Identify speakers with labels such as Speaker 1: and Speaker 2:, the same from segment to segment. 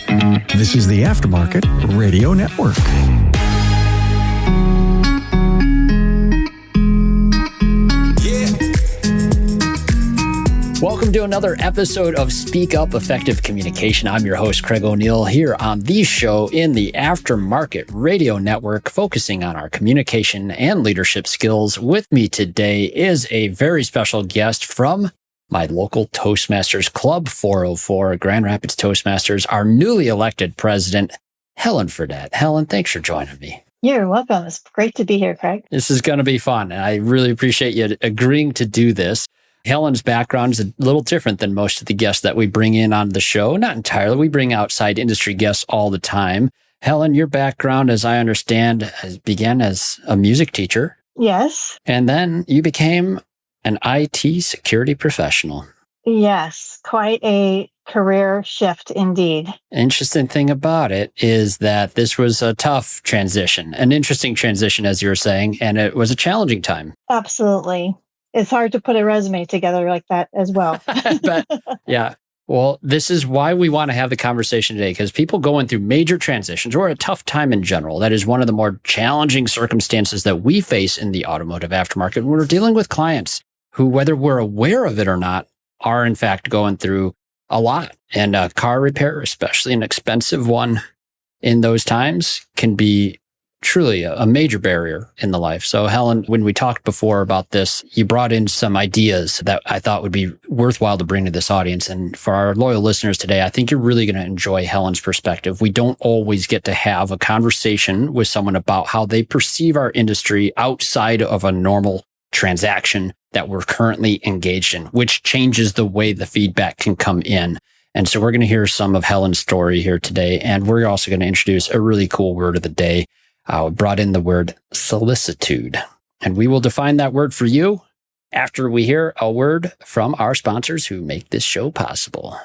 Speaker 1: This is the Aftermarket Radio Network.
Speaker 2: Welcome to another episode of Speak Up Effective Communication. I'm your host, Craig O'Neill, here on the show in the Aftermarket Radio Network, focusing on our communication and leadership skills. With me today is a very special guest from my local Toastmasters Club 404, Grand Rapids Toastmasters, our newly elected president, Helen Fradette. Helen, thanks for joining me.
Speaker 3: You're welcome. It's great to be here, Craig.
Speaker 2: This is going to be fun, and I really appreciate you agreeing to do this. Helen's background is a little different than most of the guests that we bring in on the show. Not entirely. We bring outside industry guests all the time. Helen, your background, as I understand, began as a music teacher.
Speaker 3: Yes.
Speaker 2: And then you became an IT security professional.
Speaker 3: Yes. Quite a career shift indeed.
Speaker 2: Interesting thing about it is that this was a tough transition, an interesting transition, as you were saying, and it was a challenging time.
Speaker 3: Absolutely. It's hard to put a resume together like that as well.
Speaker 2: But yeah. Well, this is why we want to have the conversation today, because people going through major transitions or a tough time in general, that is one of the more challenging circumstances that we face in the automotive aftermarket when we're dealing with clients who, whether we're aware of it or not, are in fact going through a lot. And car repair, especially an expensive one in those times, can be truly a major barrier in the life. So Helen, when we talked before about this, you brought in some ideas that I thought would be worthwhile to bring to this audience. And for our loyal listeners today, I think you're really going to enjoy Helen's perspective. We don't always get to have a conversation with someone about how they perceive our industry outside of a normal transaction that we're currently engaged in, which changes the way the feedback can come in. And so we're going to hear some of Helen's story here today. And we're also going to introduce a really cool word of the day. Brought in the word solicitude. And we will define that word for you after we hear a word from our sponsors who make this show possible.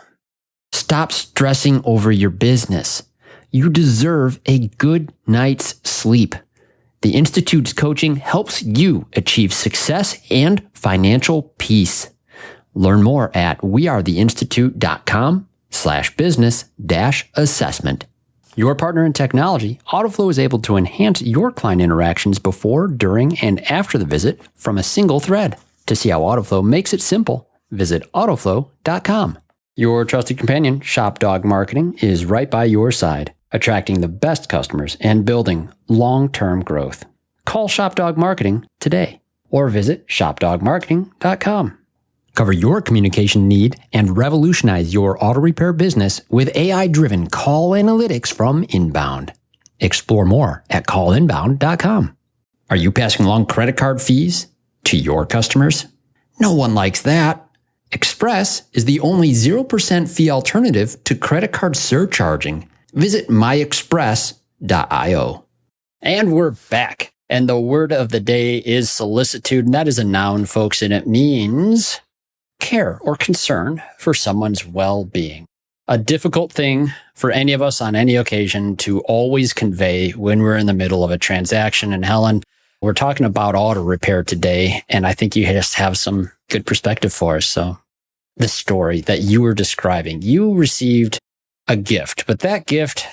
Speaker 2: Stop stressing over your business. You deserve a good night's sleep. The Institute's coaching helps you achieve success and financial peace. Learn more at wearetheinstitute.com/business-assessment. Your partner in technology, AutoFlow is able to enhance your client interactions before, during, and after the visit from a single thread. To see how AutoFlow makes it simple, visit autoflow.com. Your trusted companion, ShopDog Marketing, is right by your side, attracting the best customers and building long-term growth. Call ShopDog Marketing today or visit shopdogmarketing.com. Cover your communication need and revolutionize your auto repair business with AI-driven call analytics from Inbound. Explore more at callinbound.com. Are you passing along credit card fees to your customers? No one likes that. Express is the only 0% fee alternative to credit card surcharging. Visit myexpress.io. And we're back. And the word of the day is solicitude. And that is a noun, folks, and it means care or concern for someone's well-being. A difficult thing for any of us on any occasion to always convey when we're in the middle of a transaction. And Helen, we're talking about auto repair today, and I think you just have some good perspective for us. So the story that you were describing, you received a gift, but that gift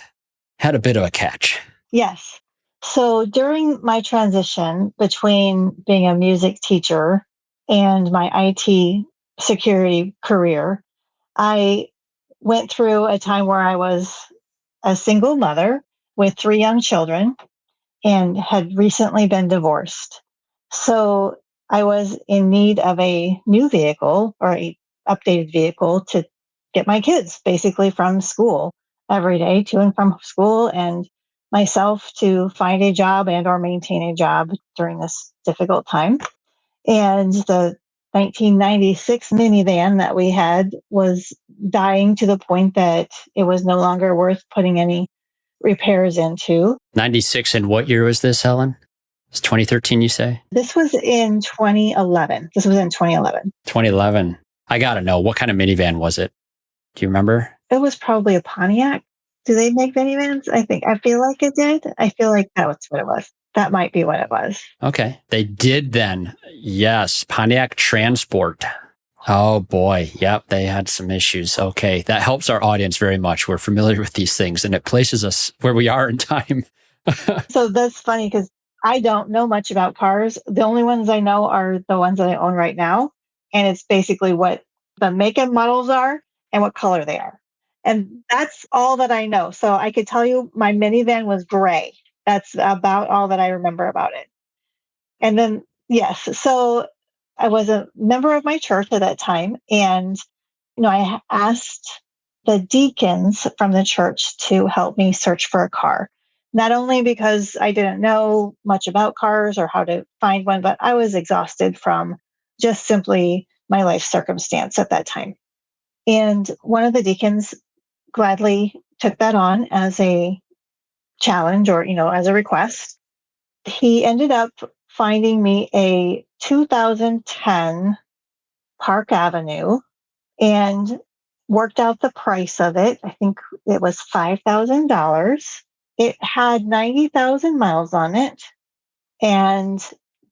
Speaker 2: had a bit of a catch.
Speaker 3: Yes. So during my transition between being a music teacher and my IT security career, I went through a time where I was a single mother with 3 young children and had recently been divorced. So I was in need of a new vehicle or a updated vehicle to get my kids basically from school every day to and from school, and myself to find a job and or maintain a job during this difficult time. And the 1996 minivan that we had was dying to the point that it was no longer worth putting any repairs into.
Speaker 2: 96, and what year was this, Helen? It's 2013, you say?
Speaker 3: This was in 2011.
Speaker 2: 2011. I got to know, what kind of minivan was it? Do you remember?
Speaker 3: It was probably a Pontiac. Do they make minivans? I feel like it did. I feel like that's what it was. That might be what it was.
Speaker 2: Okay. They did then. Yes. Pontiac Transport. Oh boy. Yep. They had some issues. Okay. That helps our audience very much. We're familiar with these things and it places us where we are in time.
Speaker 3: So that's funny because I don't know much about cars. The only ones I know are the ones that I own right now. And it's basically what the make and models are and what color they are. And that's all that I know. So I could tell you my minivan was gray. That's about all that I remember about it. And then, yes, so I was a member of my church at that time. And, I asked the deacons from the church to help me search for a car. Not only because I didn't know much about cars or how to find one, but I was exhausted from just simply my life circumstance at that time. And one of the deacons gladly took that on as a challenge or, as a request. He ended up finding me a 2010 Park Avenue and worked out the price of it. I think it was $5,000. It had 90,000 miles on it. And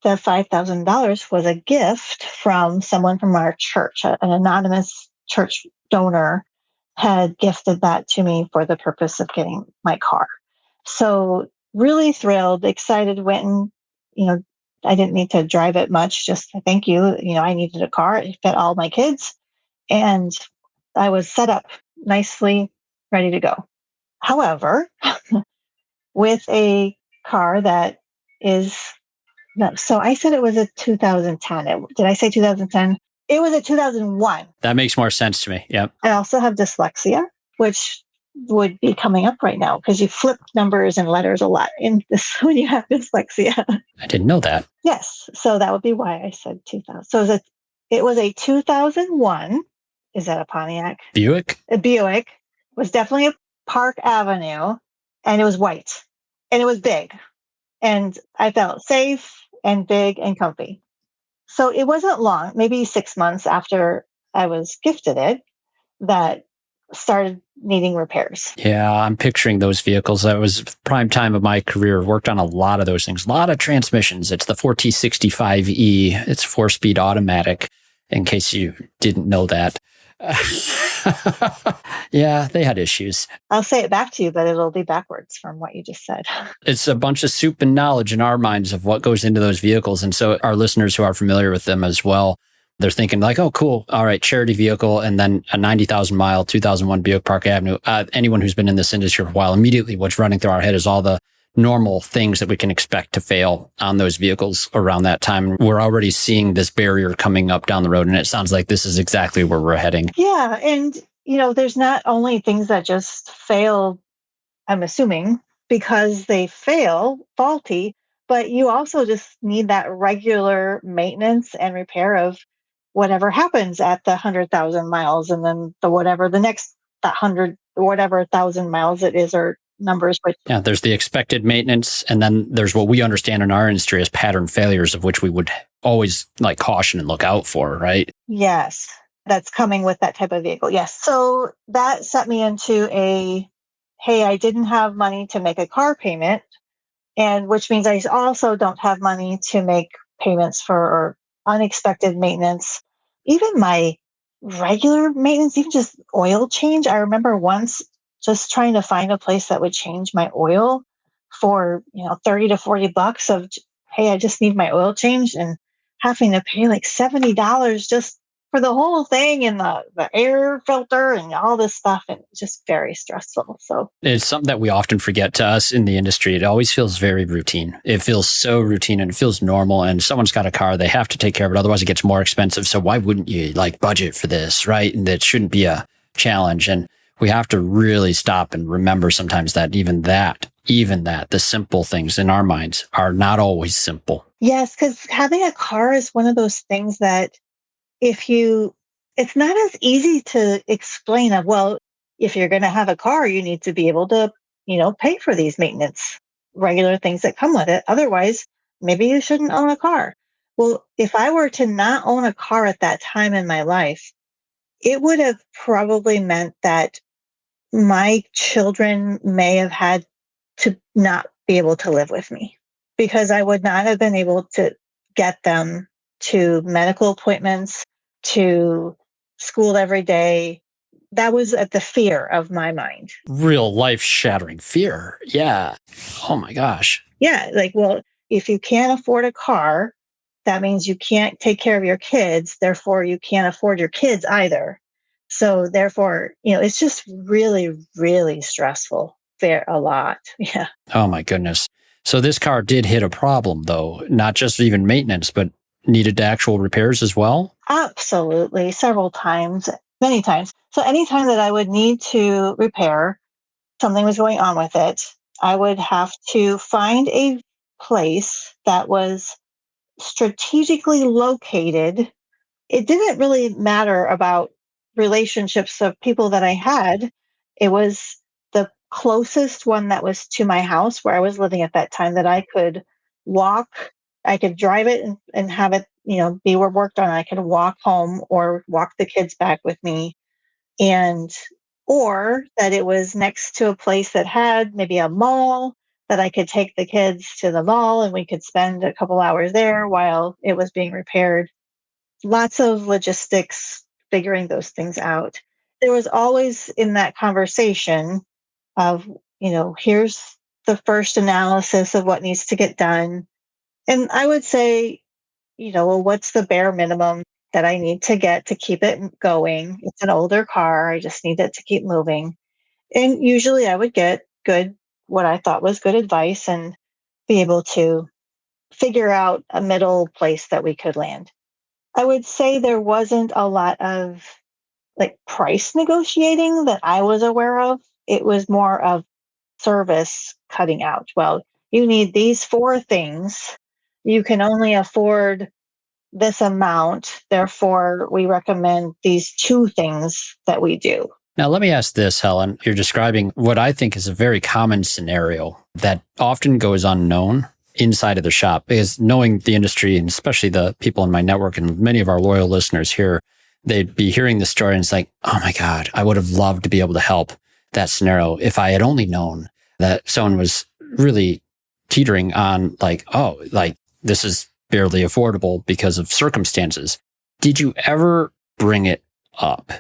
Speaker 3: the $5,000 was a gift from someone from our church. An anonymous church donor had gifted that to me for the purpose of getting my car. So really thrilled, excited, went and, I didn't need to drive it much, just thank you. I needed a car. It fit all my kids. And I was set up nicely, ready to go. However, with a car that is, no, so I said it was a 2010. Did I say 2010? It was a 2001.
Speaker 2: That makes more sense to me. Yep.
Speaker 3: I also have dyslexia, which would be coming up right now because you flip numbers and letters a lot in this when you have dyslexia.
Speaker 2: I didn't know that.
Speaker 3: Yes. So that would be why I said 2000. So it was a 2001. Is that a Pontiac?
Speaker 2: Buick?
Speaker 3: A Buick. It was definitely a Park Avenue, and it was white, and it was big. And I felt safe and big and comfy. So it wasn't long, maybe 6 months after I was gifted it, that started needing repairs.
Speaker 2: Yeah, I'm picturing those vehicles. That was prime time of my career. Worked on a lot of those things, a lot of transmissions. It's the 4T65E. It's 4-speed automatic, in case you didn't know that. Yeah, they had issues.
Speaker 3: I'll say it back to you, but it'll be backwards from what you just said.
Speaker 2: It's a bunch of soup and knowledge in our minds of what goes into those vehicles. And so our listeners who are familiar with them as well, they're thinking like, oh, cool. All right, charity vehicle. And then a 90,000 mile, 2001 Buick Park Avenue. Anyone who's been in this industry for a while, immediately what's running through our head is all the normal things that we can expect to fail on those vehicles around that time. We're already seeing this barrier coming up down the road. And it sounds like this is exactly where we're heading.
Speaker 3: Yeah. And, there's not only things that just fail, I'm assuming, because they fail faulty, but you also just need that regular maintenance and repair of whatever happens at the 100,000 miles and then the next 100, whatever 1,000 miles it is or numbers. But
Speaker 2: yeah, there's the expected maintenance. And then there's what we understand in our industry as pattern failures, of which we would always caution and look out for, right?
Speaker 3: Yes, that's coming with that type of vehicle. Yes. So that set me into hey, I didn't have money to make a car payment, and which means I also don't have money to make payments for unexpected maintenance. Even my regular maintenance, even just oil change. I remember once just trying to find a place that would change my oil for, $30 to $40 of, hey, I just need my oil changed, and having to pay like $70 just for the whole thing and the air filter and all this stuff. And it's just very stressful. So
Speaker 2: it's something that we often forget to us in the industry. It always feels very routine. It feels so routine and it feels normal. And someone's got a car, they have to take care of it. Otherwise it gets more expensive. So why wouldn't you budget for this, right? And that shouldn't be a challenge. And we have to really stop and remember sometimes that even that, the simple things in our minds are not always simple.
Speaker 3: Yes, because having a car is one of those things that it's not as easy to explain if you're going to have a car, you need to be able to, pay for these maintenance, regular things that come with it. Otherwise, maybe you shouldn't own a car. Well, if I were to not own a car at that time in my life, it would have probably meant that my children may have had to not be able to live with me because I would not have been able to get them to medical appointments. to school every day. That was at the fear of my mind.
Speaker 2: Real life-shattering fear. Yeah. Oh my gosh.
Speaker 3: Yeah, like, well, if you can't afford a car, that means you can't take care of your kids. Therefore, you can't afford your kids either. So therefore, it's just really, really stressful. A lot. Yeah.
Speaker 2: Oh my goodness. So this car did hit a problem, though, not just even maintenance, but needed actual repairs as well?
Speaker 3: Absolutely. Several times, many times. So anytime that I would need to repair, something was going on with it, I would have to find a place that was strategically located. It didn't really matter about relationships of people that I had. It was the closest one that was to my house where I was living at that time that I could walk. I could drive it and have it, be worked on. I could walk home or walk the kids back with me. And, or that it was next to a place that had maybe a mall that I could take the kids to the mall and we could spend a couple hours there while it was being repaired. Lots of logistics, figuring those things out. There was always in that conversation of, here's the first analysis of what needs to get done. And I would say, well, what's the bare minimum that I need to get to keep it going? It's an older car. I just need it to keep moving. And usually I would get what I thought was good advice and be able to figure out a middle place that we could land. I would say there wasn't a lot of price negotiating that I was aware of. It was more of service cutting out. Well, you need these 4 things. You can only afford this amount. Therefore, we recommend these 2 things that we do.
Speaker 2: Now, let me ask this, Helen. You're describing what I think is a very common scenario that often goes unknown inside of the shop, because knowing the industry, and especially the people in my network and many of our loyal listeners here, they'd be hearing the story and it's like, oh my God, I would have loved to be able to help that scenario if I had only known that someone was really teetering on this is barely affordable because of circumstances. Did you ever bring it up?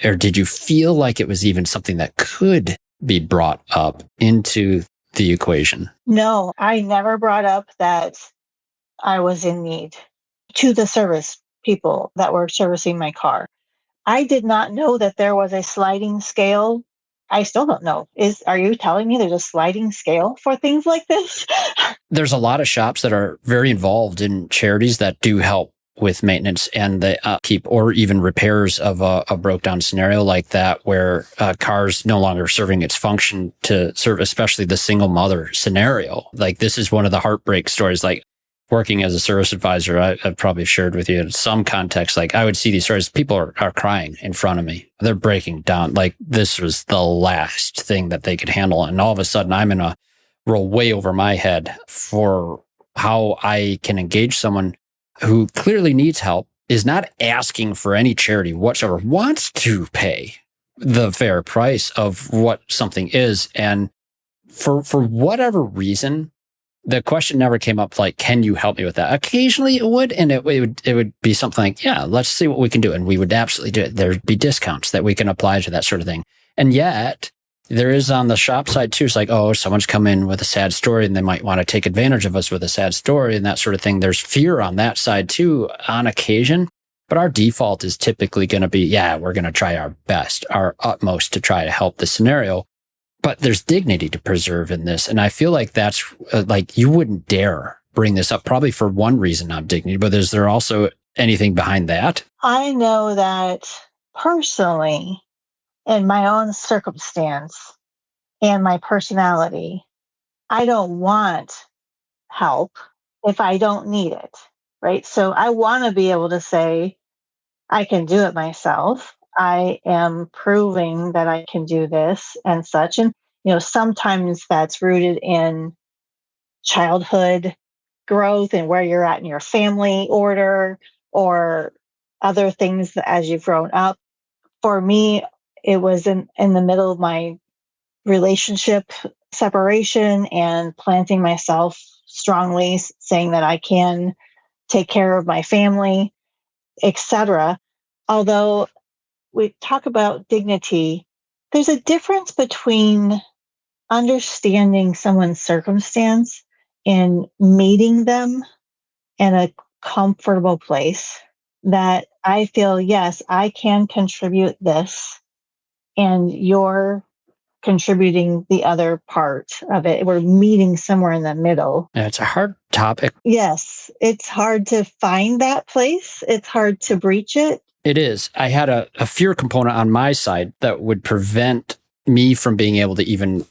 Speaker 2: Or did you feel like it was even something that could be brought up into the equation?
Speaker 3: No, I never brought up that I was in need to the service people that were servicing my car. I did not know that there was a sliding scale. I still don't know. Are you telling me there's a sliding scale for things like this?
Speaker 2: There's a lot of shops that are very involved in charities that do help with maintenance and the upkeep or even repairs of a broke down scenario like that, where a car's no longer serving its function to serve, especially the single mother scenario. Like, this is one of the heartbreak stories. Like, working as a service advisor, I've probably shared with you in some context, like I would see these stories, people are crying in front of me. They're breaking down. Like, this was the last thing that they could handle. And all of a sudden I'm in a roll way over my head for how I can engage someone who clearly needs help, is not asking for any charity whatsoever, wants to pay the fair price of what something is. And for whatever reason, the question never came up like, can you help me with that? Occasionally it would, and it would be something like, yeah, let's see what we can do. And we would absolutely do it. There'd be discounts that we can apply to that sort of thing. And yet there is on the shop side too. It's like, oh, someone's come in with a sad story and they might want to take advantage of us with a sad story and that sort of thing. There's fear on that side too on occasion, but our default is typically going to be, yeah, we're going to try our best, our utmost to try to help the scenario. But there's dignity to preserve in this. And I feel like that's you wouldn't dare bring this up, probably for one reason, not dignity, but is there also anything behind that?
Speaker 3: I know that personally, in my own circumstance and my personality, I don't want help if I don't need it, right? So I want to be able to say, I can do it myself. I am proving that I can do this and such. And, sometimes that's rooted in childhood growth and where you're at in your family order or other things as you've grown up. For me, it was in the middle of my relationship separation and planting myself strongly, saying that I can take care of my family, etc. although we talk about dignity, there's a difference between understanding someone's circumstance and meeting them in a comfortable place that I feel, yes, I can contribute this, and you're contributing the other part of it. We're meeting somewhere in the middle.
Speaker 2: Yeah, it's a hard topic.
Speaker 3: Yes, it's hard to find that place. It's hard to breach it.
Speaker 2: It is. I had a fear component on my side that would prevent me from being able to even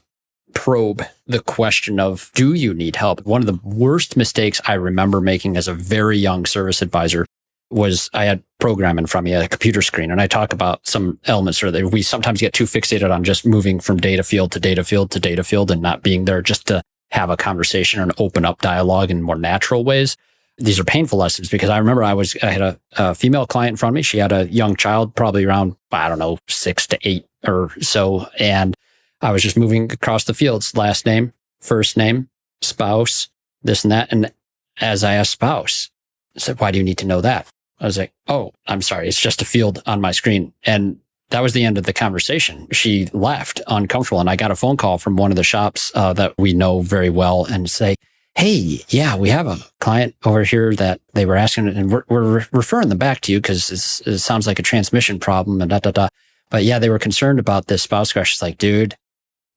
Speaker 2: probe the question of, do you need help? One of the worst mistakes I remember making as a very young service advisor was I had program in front of me, a computer screen, and I talk about some elements or that we sometimes get too fixated on just moving from data field to data field to data field and not being there just to have a conversation and open up dialogue in more natural ways. These are painful lessons because I remember I had a female client in front of me. She had a young child, probably around, 6 to 8 or so. And I was just moving across the fields, last name, first name, spouse, this and that. And as I asked spouse, I said, why do you need to know that? I was like, oh, I'm sorry. It's just a field on my screen. And that was the end of the conversation. She left uncomfortable. And I got a phone call from one of the shops that we know very well and say, hey, yeah, we have a client over here that they were asking, and we're referring them back to you because it sounds like a transmission problem and da. But yeah, they were concerned about this spouse crash. It's like, dude,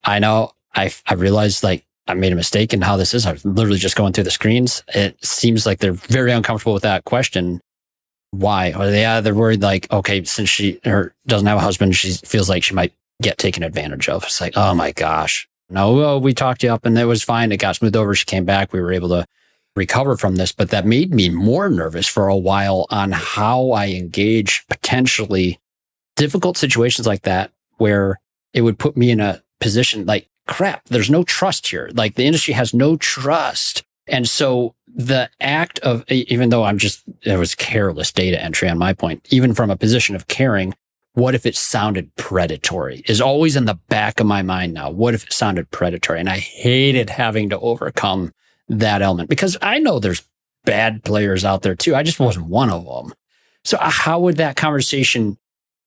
Speaker 2: I know. I realized like I made a mistake in how this is. I was literally just going through the screens. It seems like they're very uncomfortable with that question. Why? Or they're worried like, okay, since she doesn't have a husband, she feels like she might get taken advantage of. It's like, oh my gosh. No, we talked you up and it was fine. It got smoothed over. She came back. We were able to recover from this, but that made me more nervous for a while on how I engage potentially difficult situations like that, where it would put me in a position like, crap, there's no trust here. Like the industry has no trust. And so the act of, even though it was careless data entry on my point, even from a position of caring, what if it sounded predatory is always in the back of my mind now. What if it sounded predatory? And I hated having to overcome that element because I know there's bad players out there too. I just wasn't one of them. So how would that conversation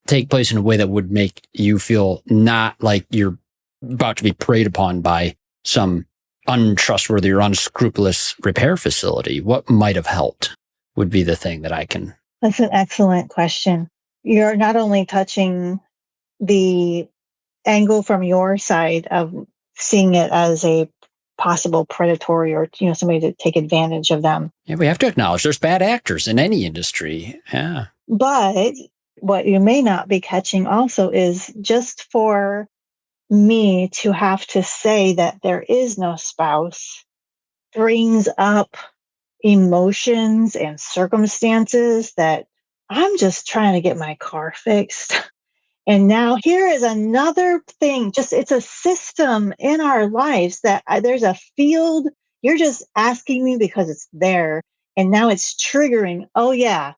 Speaker 2: take place in a way that would make you feel not like you're about to be preyed upon by some untrustworthy or unscrupulous repair facility? What might have helped would be the thing that I can.
Speaker 3: That's an excellent question. You're not only touching the angle from your side of seeing it as a possible predatory or, somebody to take advantage of them.
Speaker 2: Yeah, we have to acknowledge there's bad actors in any industry. Yeah.
Speaker 3: But what you may not be catching also is just for me to have to say that there is no spouse brings up emotions and circumstances that I'm just trying to get my car fixed. And now here is another thing. It's a system in our lives that there's a field. You're just asking me because it's there. And now it's triggering. Oh yeah,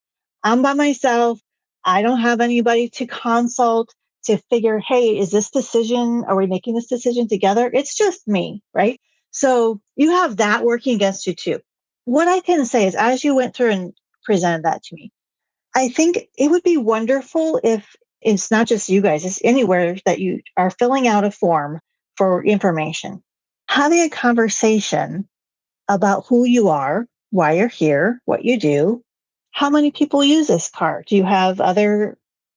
Speaker 3: I'm by myself. I don't have anybody to consult to figure, hey, are we making this decision together? It's just me, right? So you have that working against you too. What I can say is, as you went through and presented that to me, I think it would be wonderful if it's not just you guys, it's anywhere that you are filling out a form for information, having a conversation about who you are, why you're here, what you do, how many people use this car. Do you have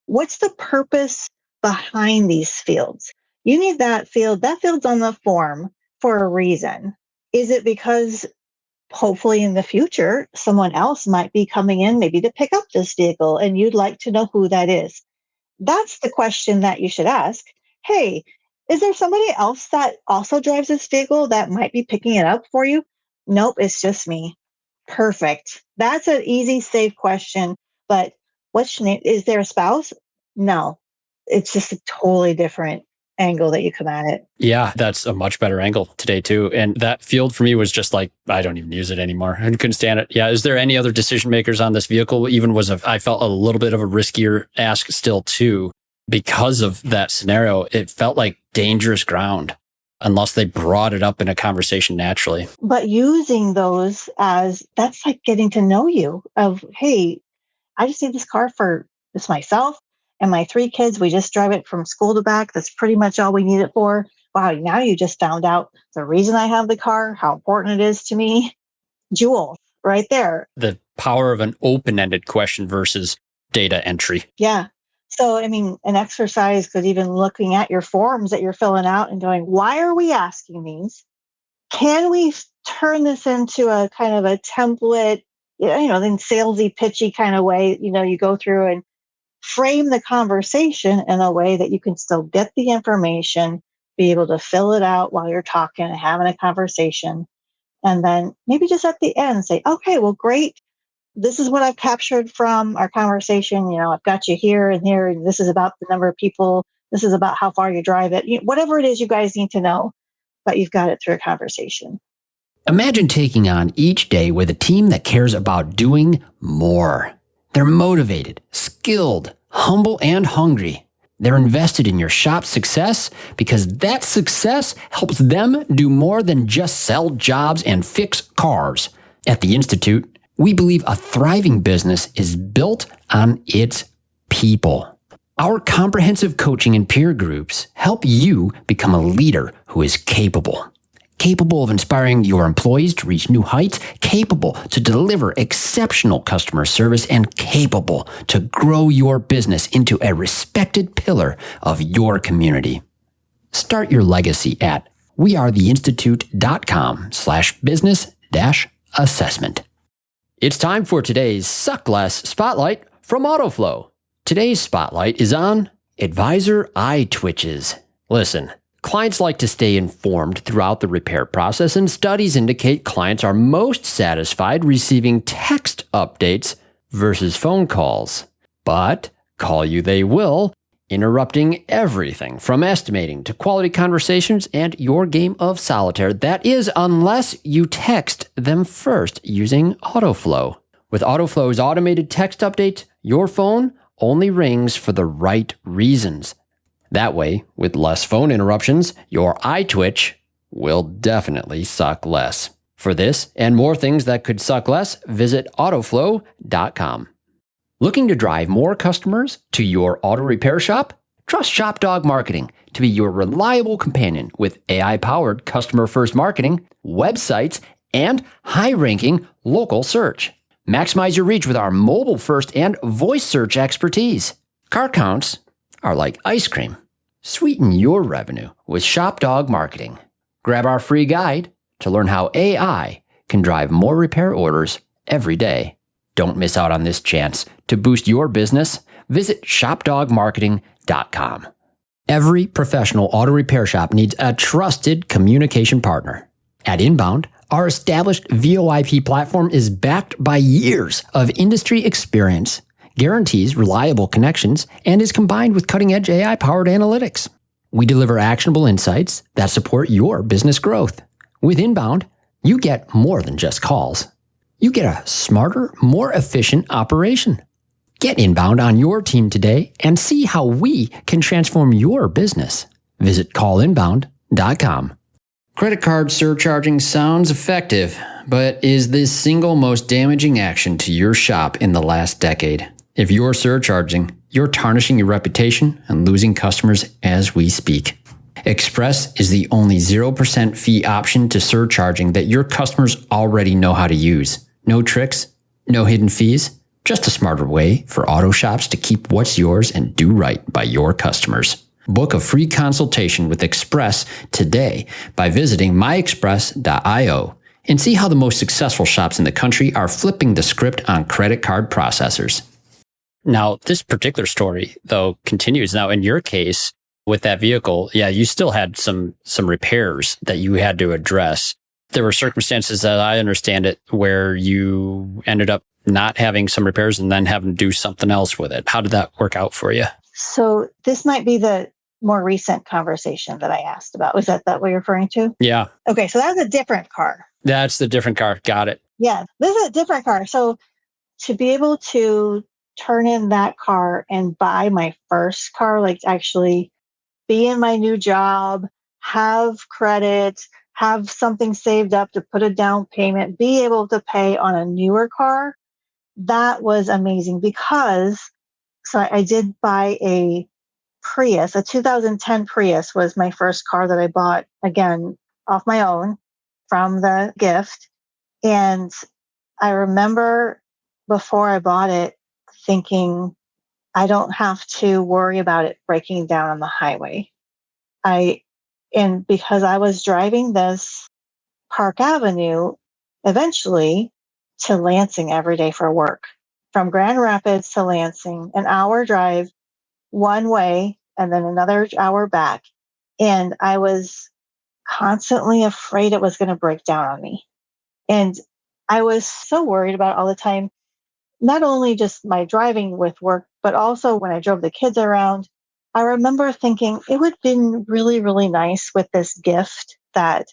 Speaker 3: what's the purpose behind these fields? You need that field. That field's on the form for a reason. Is it because hopefully in the future, someone else might be coming in maybe to pick up this vehicle and you'd like to know who that is? That's the question that you should ask. Hey, is there somebody else that also drives this vehicle that might be picking it up for you? Nope, it's just me. Perfect. That's an easy, safe question. But what's your name? Is there a spouse? No, it's just a totally different angle that you come at it.
Speaker 2: Yeah, that's a much better angle today too. And that field for me was just like, I don't even use it anymore. I couldn't stand it. Yeah. Is there any other decision makers on this vehicle? I felt a little bit of a riskier ask still too, because of that scenario. It felt like dangerous ground unless they brought it up in a conversation naturally.
Speaker 3: But using those that's like getting to know you of, hey, I just need this car for It's myself and my 3 kids. We just drive it from school to back. That's pretty much all we need it for. Wow, now you just found out the reason I have the car, how important it is to me. Jewels right there.
Speaker 2: The power of an open-ended question versus data entry.
Speaker 3: Yeah. So, I mean, an exercise could even looking at your forms that you're filling out and going, why are we asking these? Can we turn this into a kind of a template, then salesy, pitchy kind of way, you go through and frame the conversation in a way that you can still get the information, be able to fill it out while you're talking and having a conversation. And then maybe just at the end say, okay, well, great. This is what I've captured from our conversation. I've got you here and here. And this is about the number of people. This is about how far you drive it. Whatever it is you guys need to know, but you've got it through a conversation.
Speaker 2: Imagine taking on each day with a team that cares about doing more. They're motivated, skilled, humble, and hungry. They're invested in your shop's success because that success helps them do more than just sell jobs and fix cars. At the Institute, we believe a thriving business is built on its people. Our comprehensive coaching and peer groups help you become a leader who is capable of inspiring your employees to reach new heights, capable to deliver exceptional customer service, and capable to grow your business into a respected pillar of your community. Start your legacy at wearetheinstitute.com/business-assessment. It's time for today's Suck Less Spotlight from AutoFlow. Today's spotlight is on advisor eye twitches. Listen, clients like to stay informed throughout the repair process, and studies indicate clients are most satisfied receiving text updates versus phone calls. But call you they will, interrupting everything from estimating to quality conversations and your game of solitaire. That is, unless you text them first using AutoFlow. With AutoFlow's automated text update, your phone only rings for the right reasons. That way, with less phone interruptions, your eye twitch will definitely suck less. For this and more things that could suck less, visit AutoFlow.com. Looking to drive more customers to your auto repair shop? Trust ShopDog Marketing to be your reliable companion with AI-powered customer-first marketing, websites, and high-ranking local search. Maximize your reach with our mobile-first and voice search expertise. Car counts are like ice cream. Sweeten your revenue with ShopDog Marketing. Grab our free guide to learn how AI can drive more repair orders every day. Don't miss out on this chance to boost your business. Visit shopdogmarketing.com. Every professional auto repair shop needs a trusted communication partner. At Inbound, our established VoIP platform is backed by years of industry experience, guarantees reliable connections, and is combined with cutting-edge AI-powered analytics. We deliver actionable insights that support your business growth. With Inbound, you get more than just calls. You get a smarter, more efficient operation. Get Inbound on your team today and see how we can transform your business. Visit callinbound.com. Credit card surcharging sounds effective, but is the single most damaging action to your shop in the last decade. If you're surcharging, you're tarnishing your reputation and losing customers as we speak. Express is the only 0% fee option to surcharging that your customers already know how to use. No tricks, no hidden fees, just a smarter way for auto shops to keep what's yours and do right by your customers. Book a free consultation with Express today by visiting myexpress.io and see how the most successful shops in the country are flipping the script on credit card processors. Now, this particular story, though, continues. Now, in your case, with that vehicle, you still had some repairs that you had to address. There were circumstances that I understand it where you ended up not having some repairs and then having to do something else with it. How did that work out for you?
Speaker 3: So this might be the more recent conversation that I asked about. Was that what you're referring to?
Speaker 2: Yeah.
Speaker 3: Okay, so that was a different car.
Speaker 2: That's the different car. Got it.
Speaker 3: Yeah, this is a different car. So to be able to turn in that car and buy my first car, like actually be in my new job, have credit, have something saved up to put a down payment, be able to pay on a newer car, that was amazing because So I did buy a Prius. A 2010 Prius was my first car that I bought, again, off my own from the gift. And I remember before I bought it thinking, I don't have to worry about it breaking down on the highway. And because I was driving this Park Avenue eventually to Lansing every day for work, from Grand Rapids to Lansing, an hour drive one way and then another hour back. And I was constantly afraid it was going to break down on me. And I was so worried about it all the time, not only just my driving with work, but also when I drove the kids around. I remember thinking it would have been really, really nice with this gift that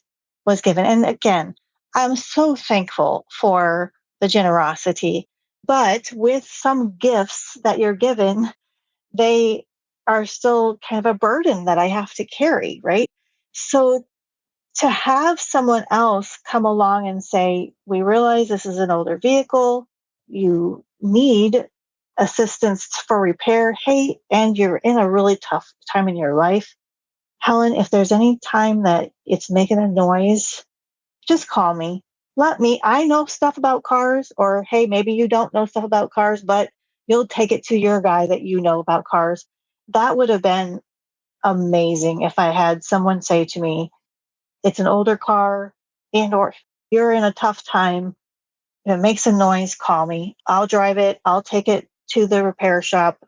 Speaker 3: was given. And again, I'm so thankful for the generosity. But with some gifts that you're given, they are still kind of a burden that I have to carry, right? So to have someone else come along and say, we realize this is an older vehicle, you need assistance for repair. Hey, and you're in a really tough time in your life. Helen, if there's any time that it's making a noise, just call me. I know stuff about cars, or hey, maybe you don't know stuff about cars, but you'll take it to your guy that you know about cars. That would have been amazing if I had someone say to me, it's an older car, and or you're in a tough time. If it makes a noise, call me. I'll drive it. I'll take it to the repair shop.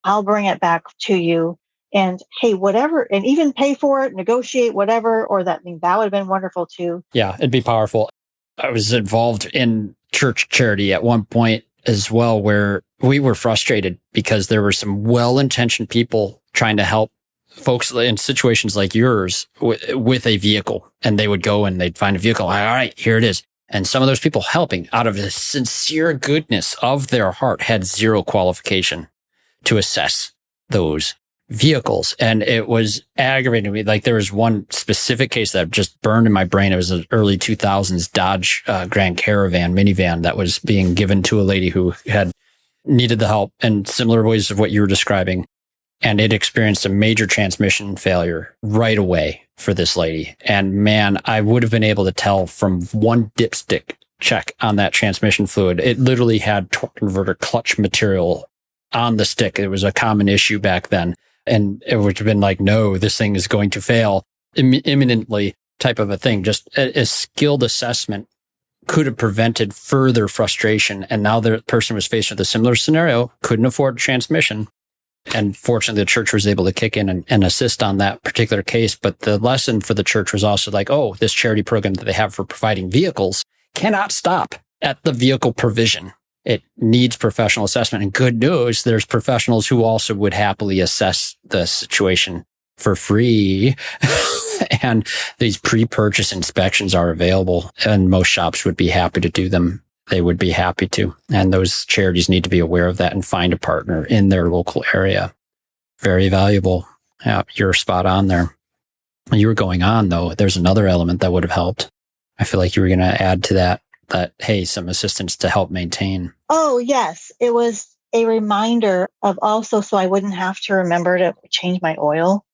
Speaker 3: I'll bring it back to you. And hey, whatever, and even pay for it, negotiate whatever, or that would have been wonderful too.
Speaker 2: Yeah, it'd be powerful. I was involved in church charity at one point as well, where we were frustrated because there were some well-intentioned people trying to help folks in situations like yours with a vehicle, and they would go and they'd find a vehicle. All right, here it is. And some of those people helping out of the sincere goodness of their heart had zero qualification to assess those vehicles. And it was aggravating me. Like there was one specific case that just burned in my brain. It was an early 2000s Dodge Grand Caravan minivan that was being given to a lady who had needed the help in similar ways of what you were describing. And it experienced a major transmission failure right away for this lady. And man, I would have been able to tell from one dipstick check on that transmission fluid. It literally had torque converter clutch material on the stick. It was a common issue back then. And it would have been like, no, this thing is going to fail imminently type of a thing. Just a skilled assessment could have prevented further frustration. And now the person was faced with a similar scenario, couldn't afford transmission. And fortunately, the church was able to kick in and assist on that particular case. But the lesson for the church was also like, oh, this charity program that they have for providing vehicles cannot stop at the vehicle provision. It needs professional assessment. And good news, there's professionals who also would happily assess the situation for free. And these pre-purchase inspections are available, and most shops would be happy to do them. They would be happy to. And those charities need to be aware of that and find a partner in their local area. Very valuable. Yeah, you're spot on there. You were going on, though. There's another element that would have helped. I feel like you were going to add to that, hey, some assistance to help maintain.
Speaker 3: Oh, yes. It was a reminder of also, so I wouldn't have to remember to change my oil.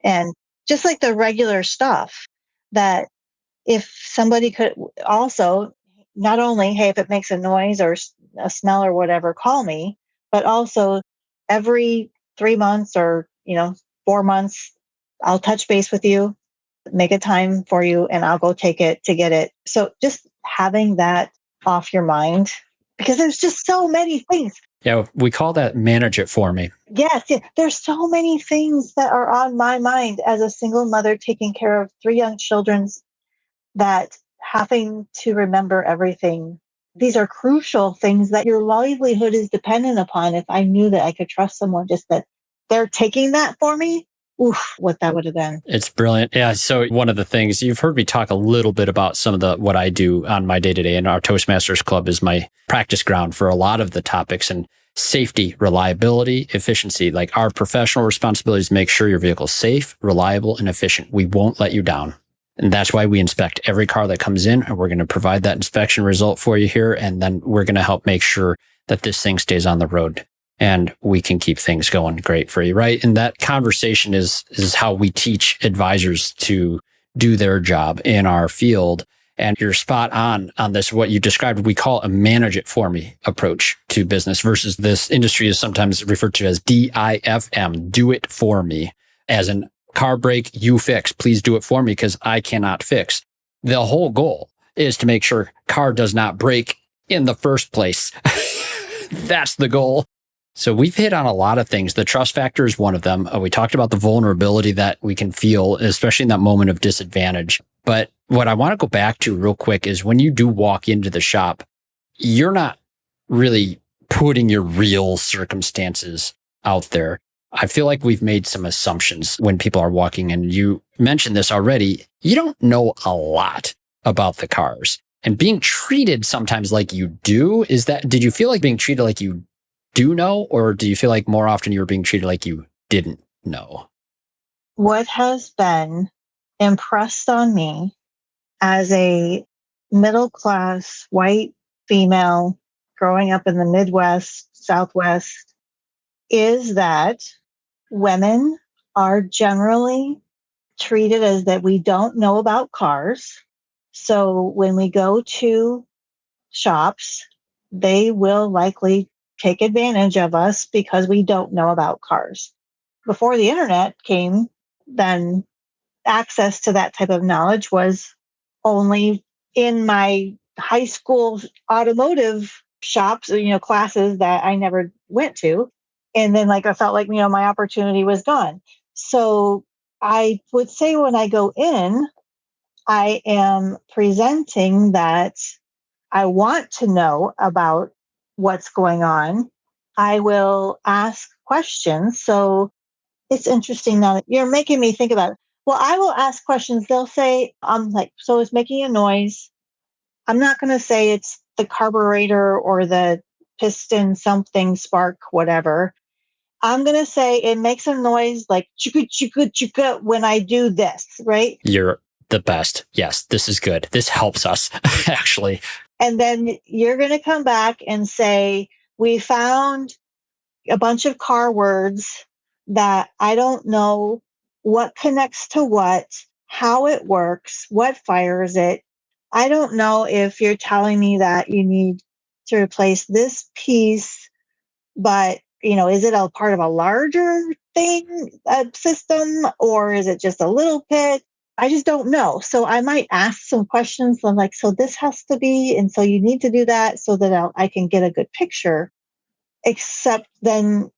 Speaker 3: And just like the regular stuff, that if somebody could also, not only, hey, if it makes a noise or a smell or whatever, call me, but also every 3 months or, 4 months, I'll touch base with you, make a time for you, and I'll go take it to get it. So just having that off your mind, because there's just so many things.
Speaker 2: Yeah, we call that manage it for me.
Speaker 3: Yes, yeah. There's so many things that are on my mind as a single mother taking care of 3 young children, that having to remember everything. These are crucial things that your livelihood is dependent upon. If I knew that I could trust someone, just that they're taking that for me, oof, what that would have been.
Speaker 2: It's brilliant. Yeah. So one of the things you've heard me talk a little bit about some of what I do on my day-to-day, and our Toastmasters Club is my practice ground for a lot of the topics, and safety, reliability, efficiency. Like our professional responsibility is make sure your vehicle is safe, reliable, and efficient. We won't let you down. And that's why we inspect every car that comes in, and we're going to provide that inspection result for you here. And then we're going to help make sure that this thing stays on the road. and we can keep things going great for you, right? And that conversation is how we teach advisors to do their job in our field. And you're spot on this. What you described, we call a manage it for me approach to business versus this industry is sometimes referred to as DIFM, do it for me. As in car break, you fix, please do it for me because I cannot fix. The whole goal is to make sure car does not break in the first place. That's the goal. So we've hit on a lot of things. The trust factor is one of them. We talked about the vulnerability that we can feel, especially in that moment of disadvantage. But what I want to go back to real quick is when you do walk into the shop, you're not really putting your real circumstances out there. I feel like we've made some assumptions when people are walking in. You mentioned this already. You don't know a lot about the cars and being treated sometimes like you do. Did you feel like being treated like you do know, or do you feel like more often you were being treated like you didn't know?
Speaker 3: What has been impressed on me as a middle class white female growing up in the Midwest, Southwest, is that women are generally treated as that we don't know about cars. So when we go to shops, they will likely take advantage of us because we don't know about cars. Before the internet came, then access to that type of knowledge was only in my high school automotive shops, classes that I never went to. And then I felt like, my opportunity was gone. So I would say when I go in, I am presenting that I want to know about what's going on. I will ask questions. So it's interesting now that you're making me think about it. Well, I will ask questions. They'll say, so it's making a noise. I'm not going to say it's the carburetor or the piston, something, spark, whatever. I'm going to say it makes a noise like chugga, chugga, chugga when I do this, right?
Speaker 2: You're the best. Yes, this is good. This helps us, actually.
Speaker 3: And then you're going to come back and say, we found a bunch of car words that I don't know what connects to what, how it works, what fires it. I don't know if you're telling me that you need to replace this piece, but is it a part of a larger thing, system, or is it just a little bit? I just don't know. So I might ask some questions. I'm like, so this has to be, and so you need to do that so that I can get a good picture. Except then,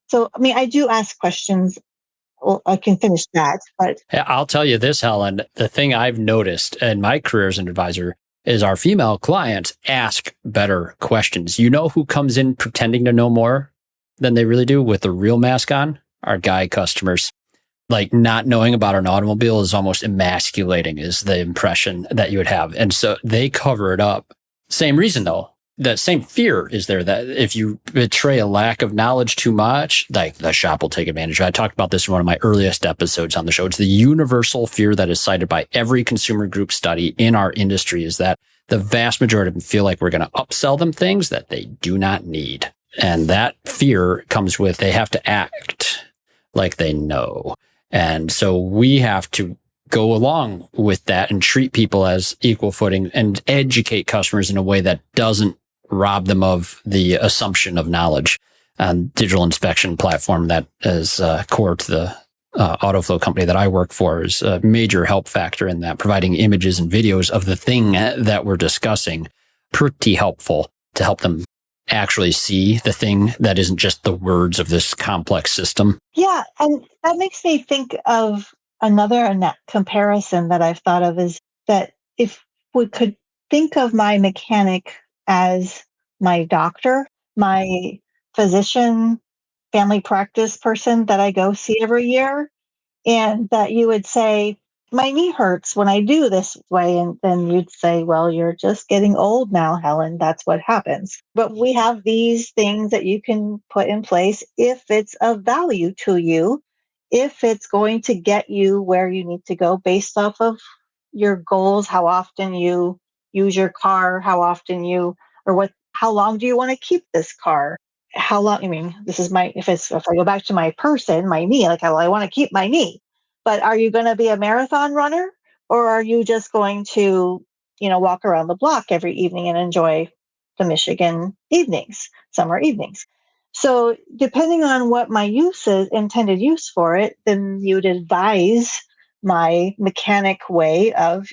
Speaker 3: so, I do ask questions. Well, I can finish that, but
Speaker 2: I'll tell you this, Helen, the thing I've noticed in my career as an advisor is our female clients ask better questions. You know who comes in pretending to know more than they really do with the real mask on? Our guy customers. Like not knowing about an automobile is almost emasculating is the impression that you would have. And so they cover it up. Same reason though. That same fear is there that if you betray a lack of knowledge too much, like the shop will take advantage. I talked about this in one of my earliest episodes on the show. It's the universal fear that is cited by every consumer group study in our industry is that the vast majority of them feel like we're going to upsell them things that they do not need. And that fear comes with they have to act like they know. And so we have to go along with that and treat people as equal footing and educate customers in a way that doesn't rob them of the assumption of knowledge. Digital inspection platform that is core to the AutoFlow company that I work for is a major help factor in that, providing images and videos of the thing that we're discussing. Pretty helpful to help them actually see the thing that isn't just the words of this complex system.
Speaker 3: Yeah, and that makes me think of another comparison that I've thought of is that if we could think of my mechanic as my doctor, my physician, family practice person that I go see every year, and that you would say, my knee hurts when I do this way. And then you'd say, well, you're just getting old now, Helen. That's what happens. But we have these things that you can put in place if it's of value to you, if it's going to get you where you need to go based off of your goals, how often you use your car, how long do you want to keep this car? how long, I mean, this is if I go back to my person, my knee, like, well, I want to keep my knee, but are you going to be a marathon runner, or are you just going to, walk around the block every evening and enjoy the Michigan evenings, summer evenings? So depending on what my intended use for it, then you'd advise my mechanic way of,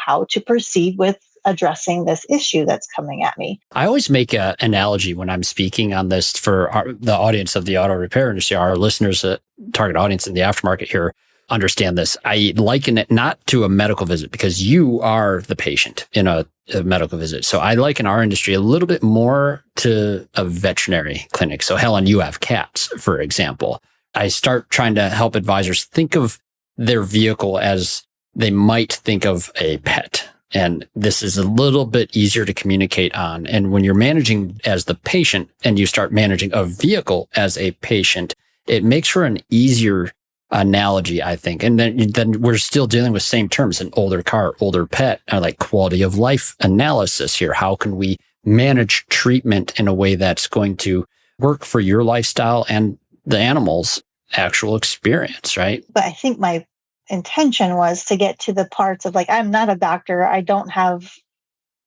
Speaker 3: how to proceed with addressing this issue that's coming at me.
Speaker 2: I always make an analogy when I'm speaking on this for the audience of the auto repair industry, our listeners, target audience in the aftermarket here, understand this. I liken it not to a medical visit, because you are the patient in a medical visit. So I liken our industry a little bit more to a veterinary clinic. So Helen, you have cats, for example. I start trying to help advisors think of their vehicle as they might think of a pet. And this is a little bit easier to communicate on. And when you're managing as the patient and you start managing a vehicle as a patient, it makes for an easier analogy, I think. And then we're still dealing with same terms, an older car, older pet, like quality of life analysis here. How can we manage treatment in a way that's going to work for your lifestyle and the animal's actual experience, right?
Speaker 3: But I think my intention was to get to the parts of, like, I'm not a doctor. I don't have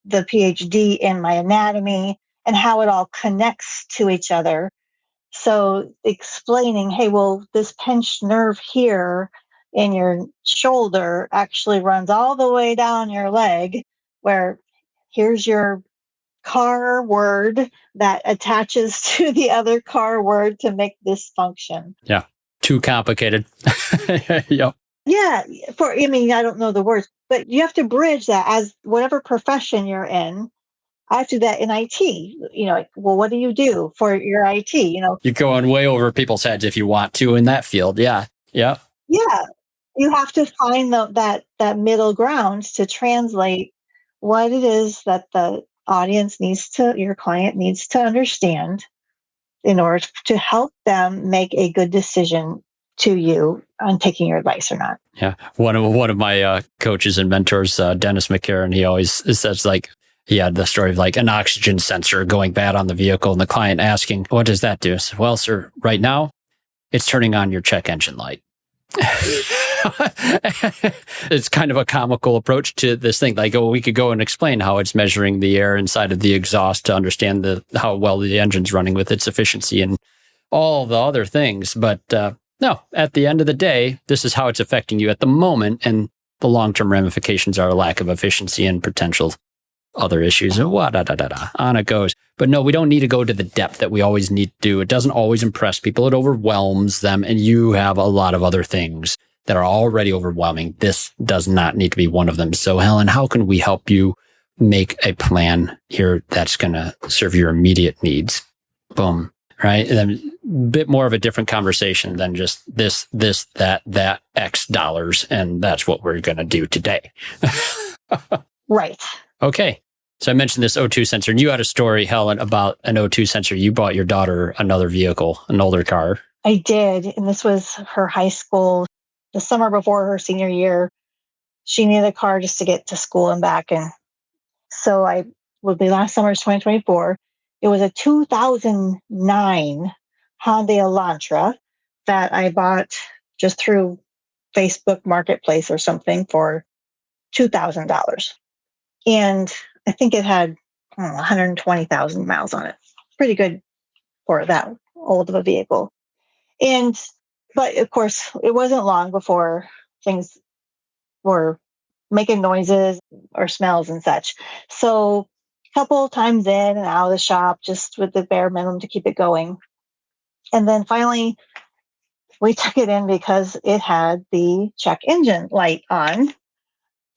Speaker 3: the PhD in my anatomy and how it all connects to each other. So explaining, hey, well, this pinched nerve here in your shoulder actually runs all the way down your leg, where here's your car word that attaches to the other car word to make this function.
Speaker 2: Yeah. Too complicated. Yep.
Speaker 3: Yeah. I don't know the words, but you have to bridge that as whatever profession you're in. I have to do that in IT. Like, well, what do you do for your IT?
Speaker 2: You're going way over people's heads if you want to in that field. Yeah. Yeah.
Speaker 3: Yeah. You have to find that middle ground to translate what it is that the your client needs to understand in order to help them make a good decision to you on taking your advice or not.
Speaker 2: Yeah. One of my coaches and mentors, Dennis McCarron, he always says, like, he had the story of like an oxygen sensor going bad on the vehicle and the client asking, what does that do? I said, well, sir, right now it's turning on your check engine light. It's kind of a comical approach to this thing. Like, we could go and explain how it's measuring the air inside of the exhaust to understand how well the engine's running with its efficiency and all the other things. But no, at the end of the day, this is how it's affecting you at the moment. And the long-term ramifications are a lack of efficiency and potential other issues. On it goes. But no, we don't need to go to the depth that we always need to do. It doesn't always impress people. It overwhelms them. And you have a lot of other things that are already overwhelming. This does not need to be one of them. So Helen, how can we help you make a plan here that's going to serve your immediate needs? Boom. Right? And then a bit more of a different conversation than just this, that X dollars. And that's what we're going to do today.
Speaker 3: Right.
Speaker 2: Okay. So I mentioned this O2 sensor, and you had a story, Helen, about an O2 sensor. You bought your daughter another vehicle, an older car.
Speaker 3: I did. And this was her high school, the summer before her senior year. She needed a car just to get to school and back. And so last summer's 2024. It was a 2009 Hyundai Elantra that I bought just through Facebook Marketplace or something for $2,000. And I think it had 120,000 miles on it. Pretty good for that old of a vehicle. But of course, it wasn't long before things were making noises or smells and such. So a couple of times in and out of the shop, just with the bare minimum to keep it going. And then finally, we took it in because it had the check engine light on.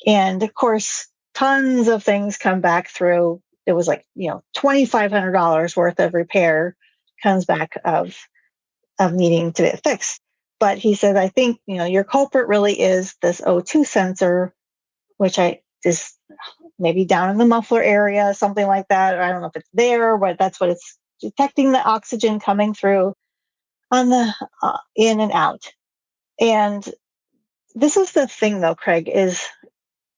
Speaker 3: And of course, tons of things come back through. It was like, $2,500 worth of repair comes back of needing to get fixed. But he said, I think, your culprit really is this O2 sensor, which is maybe down in the muffler area, something like that. Or I don't know if it's there, but that's what it's detecting, the oxygen coming through on the in and out. And this is the thing though, Craig, is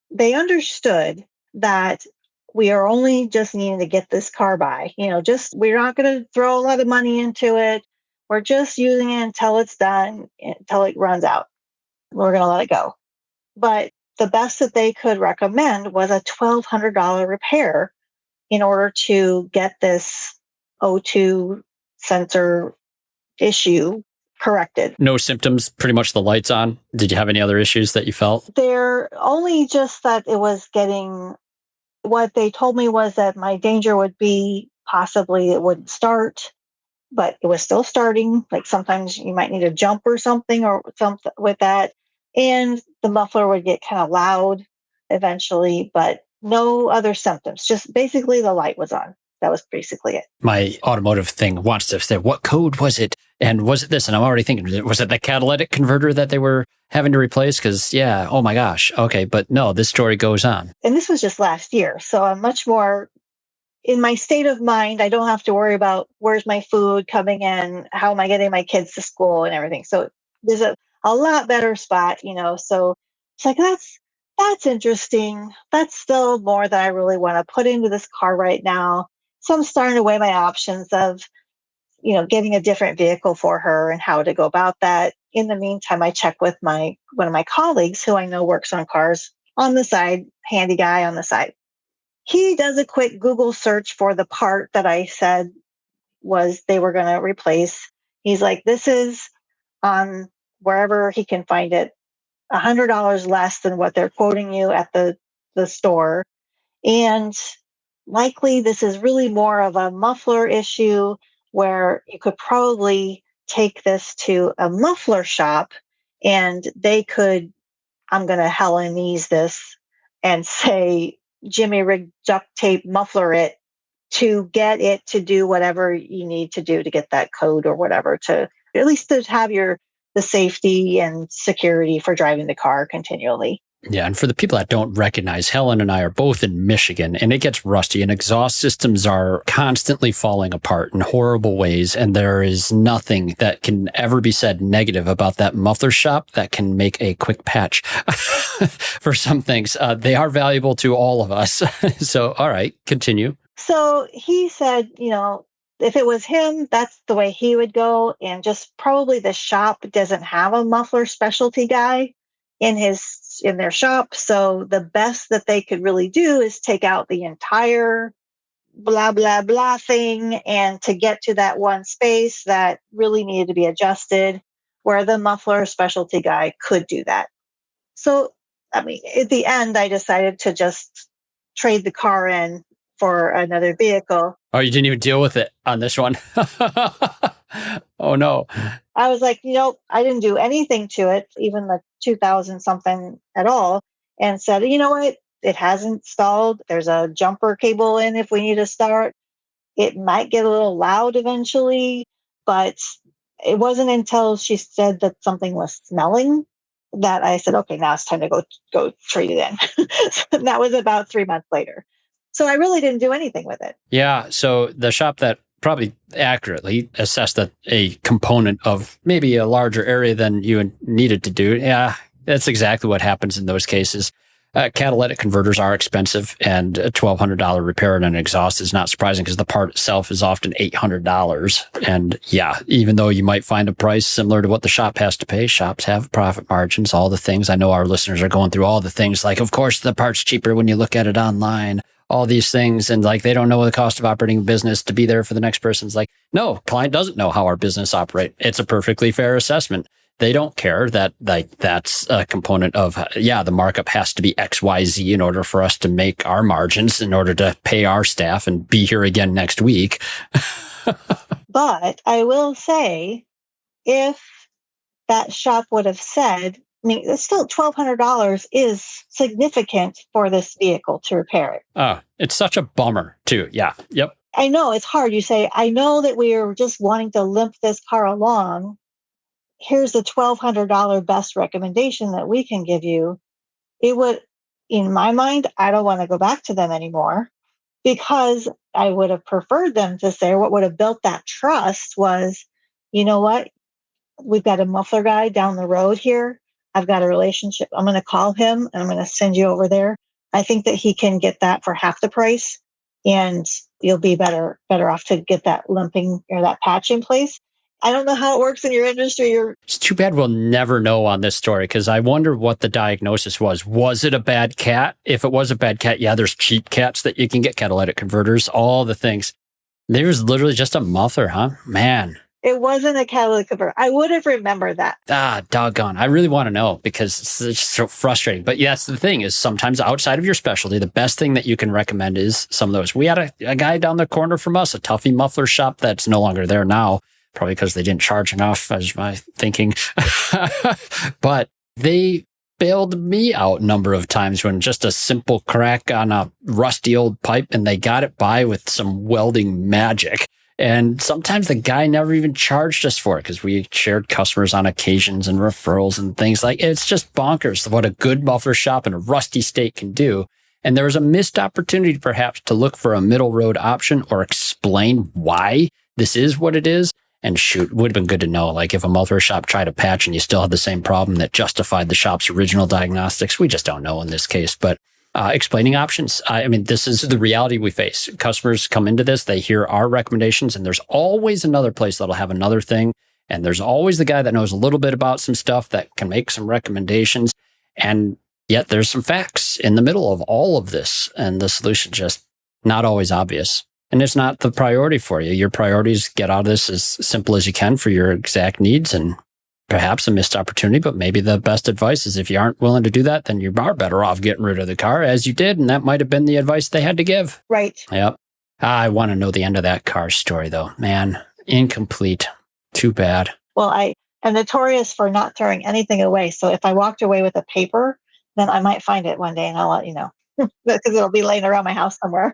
Speaker 3: they understood that we are only just needing to get this car by. We're not going to throw a lot of money into it. We're just using it until it's done, until it runs out. We're going to let it go. But the best that they could recommend was a $1,200 repair in order to get this O2 sensor issue corrected.
Speaker 2: No symptoms, pretty much the lights on. Did you have any other issues that you felt?
Speaker 3: They're only just that it was getting, what they told me was that my danger would be possibly it wouldn't start, but it was still starting. Like sometimes you might need a jump or something with that. And the muffler would get kind of loud eventually, but no other symptoms. Just basically the light was on. That was basically it.
Speaker 2: My automotive thing wants to say, what code was it? And was it this? And I'm already thinking, was it the catalytic converter that they were having to replace? Because, yeah, oh my gosh. Okay, but no, this story goes on.
Speaker 3: And this was just last year. So I'm much more in my state of mind. I don't have to worry about where's my food coming in, how am I getting my kids to school and everything. So there's a lot better spot, So it's like, that's interesting. That's still more that I really want to put into this car right now. So I'm starting to weigh my options of, getting a different vehicle for her and how to go about that. In the meantime, I check with one of my colleagues who I know works on cars on the side, handy guy on the side. He does a quick Google search for the part that I said was they were going to replace. He's like, this is on wherever he can find it, $100 less than what they're quoting you at the store. And likely this is really more of a muffler issue where you could probably take this to a muffler shop and they could, I'm going to Helenese this and say, Jimmy rig duct tape muffler it to get it to do whatever you need to do to get that code or whatever, to at least to have the safety and security for driving the car continually.
Speaker 2: Yeah, and for the people that don't recognize, Helen and I are both in Michigan, and it gets rusty, and exhaust systems are constantly falling apart in horrible ways, and there is nothing that can ever be said negative about that muffler shop that can make a quick patch for some things. They are valuable to all of us. So, all right, continue.
Speaker 3: So he said, if it was him, that's the way he would go, and just probably the shop doesn't have a muffler specialty guy in their shop. So the best that they could really do is take out the entire blah, blah, blah thing and to get to that one space that really needed to be adjusted, where the muffler specialty guy could do that. So, at the end, I decided to just trade the car in for another vehicle.
Speaker 2: Oh, you didn't even deal with it on this one. Oh, no.
Speaker 3: I was like, I didn't do anything to it, even the 2000 something at all, and said, you know what? It hasn't stalled. There's a jumper cable in if we need to start. It might get a little loud eventually, but it wasn't until she said that something was smelling that I said, okay, now it's time to go trade it in. So that was about 3 months later. So I really didn't do anything with it.
Speaker 2: Yeah. So the shop that probably accurately assessed that a component of maybe a larger area than you needed to do. Yeah, that's exactly what happens in those cases. Catalytic converters are expensive, and a $1,200 repair on an exhaust is not surprising because the part itself is often $800. And yeah, even though you might find a price similar to what the shop has to pay, shops have profit margins, all the things. I know our listeners are going through all the things like, of course, the part's cheaper when you look at it online, all these things. And like, they don't know the cost of operating a business to be there for the next person's like, no, client doesn't know how our business operate. It's a perfectly fair assessment. They don't care that that's a component of, the markup has to be XYZ in order for us to make our margins, in order to pay our staff and be here again next week.
Speaker 3: But I will say, if that shop would have said, it's still $1,200 is significant for this vehicle to repair it.
Speaker 2: Oh, it's such a bummer too. Yeah. Yep.
Speaker 3: I know it's hard. You say, I know that we are just wanting to limp this car along. Here's the $1,200 best recommendation that we can give you. It would, in my mind, I don't want to go back to them anymore, because I would have preferred them to say, what would have built that trust was, you know what? We've got a muffler guy down the road here. I've got a relationship. I'm going to call him and I'm going to send you over there. I think that he can get that for half the price, and you'll be better off to get that limping or that patch in place. I don't know how it works in your industry.
Speaker 2: It's too bad we'll never know on this story, because I wonder what the diagnosis was. Was it a bad cat? If it was a bad cat, yeah, there's cheap cats that you can get, catalytic converters, all the things. There was literally just a muffler, huh? Man.
Speaker 3: It wasn't a catalytic converter. I would have remembered that.
Speaker 2: Doggone. I really want to know, because it's just so frustrating. But yes, the thing is, sometimes outside of your specialty, the best thing that you can recommend is some of those. We had a guy down the corner from us, a Tuffy muffler shop that's no longer there now, probably because they didn't charge enough, as my thinking. But they bailed me out a number of times when just a simple crack on a rusty old pipe, and they got it by with some welding magic. And sometimes the guy never even charged us for it, because we shared customers on occasions and referrals and things like it's just bonkers what a good muffler shop in a rusty state can do. And there was a missed opportunity perhaps to look for a middle road option or explain why this is what it is. And shoot, would have been good to know, like if a muffler shop tried a patch and you still had the same problem that justified the shop's original diagnostics. We just don't know in this case, but explaining options. I mean, this is the reality we face. Customers come into this, they hear our recommendations, and there's always another place that'll have another thing. And there's always the guy that knows a little bit about some stuff that can make some recommendations. And yet there's some facts in the middle of all of this. And the solution just not always obvious. And it's not the priority for you. Your priority is get out of this as simple as you can for your exact needs, and perhaps a missed opportunity. But maybe the best advice is if you aren't willing to do that, then you are better off getting rid of the car as you did. And that might have been the advice they had to give.
Speaker 3: Right.
Speaker 2: Yep. I want to know the end of that car story, though. Man, incomplete. Too bad.
Speaker 3: Well, I am notorious for not throwing anything away. So if I walked away with a paper, then I might find it one day and I'll let you know. Because it'll be laying around my house somewhere.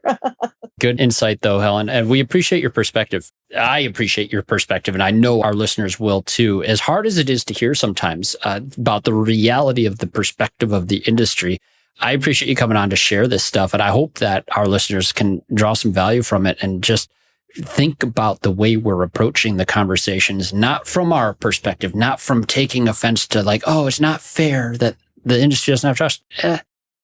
Speaker 2: Good insight, though, Helen. And we appreciate your perspective. I appreciate your perspective, and I know our listeners will too. As hard as it is to hear sometimes about the reality of the perspective of the industry, I appreciate you coming on to share this stuff. And I hope that our listeners can draw some value from it and just think about the way we're approaching the conversations, not from our perspective, not from taking offense to like, oh, it's not fair that the industry doesn't have trust.